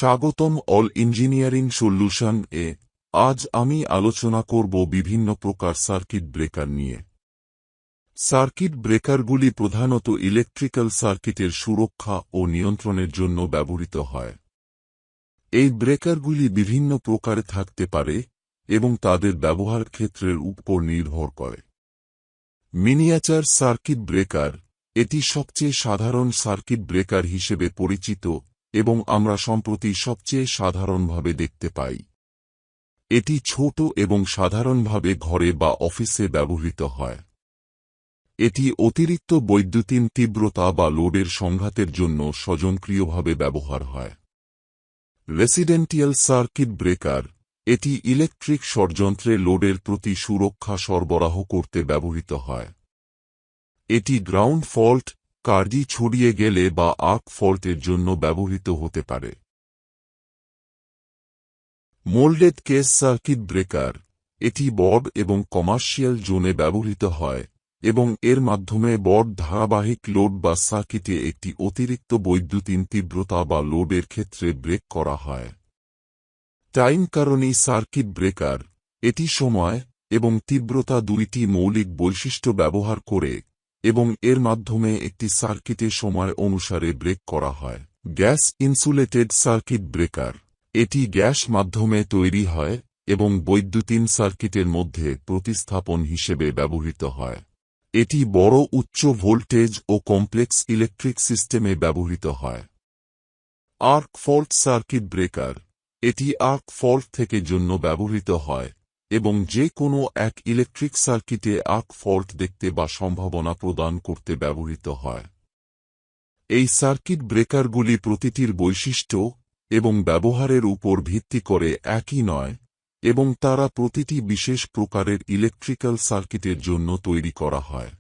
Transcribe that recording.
স্বাগতম all engineering solution এ। আজ আমি আলোচনা করব বিভিন্ন প্রকার সার্কিট ব্রেকার নিয়ে। সার্কিট ব্রেকারগুলি প্রধানত ইলেকট্রিক্যাল সার্কিটের সুরক্ষা ও নিয়ন্ত্রণের জন্য ব্যবহৃত হয়। এই ব্রেকারগুলি বিভিন্ন প্রকারে থাকতে পারে এবং তাদের ব্যবহার ক্ষেত্রের উপর নির্ভর করে। মিনিয়েচার সার্কিট ব্রেকার, এটি সবচেয়ে সাধারণ সার্কিট ব্রেকার হিসেবে পরিচিত এবং আমরা সম্প্রতি সবচেয়ে সাধারণভাবে দেখতে পাই। এটি ছোট এবং সাধারণভাবে ঘরে বা অফিসে ব্যবহৃত হয়। এটি অতিরিক্ত বৈদ্যুতিন তীব্রতা বা লোডের সংঘাতের জন্য স্বয়ংক্রিয়ভাবে ব্যবহার হয়। রেসিডেন্টিয়াল সার্কিট ব্রেকার, এটি ইলেকট্রিক ষড়যন্ত্রে লোডের প্রতি সুরক্ষা সরবরাহ করতে ব্যবহৃত হয়। এটি গ্রাউন্ড ফল্ট, কার্যি ছড়িয়ে গেলে বা আর্ক ফল্টের জন্য ব্যবহৃত হতে পারে। মোল্ডেড কেস সার্কিট ব্রেকার, এটি বড় এবং কমার্শিয়াল জোনে ব্যবহৃত হয় এবং এর মাধ্যমে বড় ধারাবাহিক লোড বা সার্কিটে একটি অতিরিক্ত বৈদ্যুতিন তীব্রতা বা লোডের ক্ষেত্রে ব্রেক করা হয়। টাইম কারণী সার্কিট ব্রেকার, এটি সময় এবং তীব্রতা দুইটি মৌলিক বৈশিষ্ট্য ব্যবহার করে এবং এর মাধ্যমে একটি সার্কিটে সময় অনুসারে ব্রেক করা হয়। গ্যাস ইনসুলেটেড সার্কিট ব্রেকার, এটি গ্যাস মাধ্যমে তৈরি হয় এবং বৈদ্যুতিন সার্কিটের মধ্যে প্রতিস্থাপন হিসেবে ব্যবহৃত হয়। এটি বড় উচ্চ ভোল্টেজ ও কমপ্লেক্স ইলেকট্রিক সিস্টেমে ব্যবহৃত হয়। আর্ক ফল্ট সার্কিট ব্রেকার, এটি আর্ক ফল্ট থেকে জন্য ব্যবহৃত হয় এবং যে কোনো এক ইলেকট্রিক সার্কিটে আর্ক ফল্ট দেখতে বা সম্ভাবনা প্রদান করতে ব্যবহৃত হয়। এই সার্কিট ব্রেকারগুলি প্রতিটির বৈশিষ্ট্য এবং ব্যবহারের উপর ভিত্তি করে একই নয় এবং তারা প্রতিটি বিশেষ প্রকারের ইলেকট্রিক্যাল সার্কিটের জন্য তৈরি করা হয়।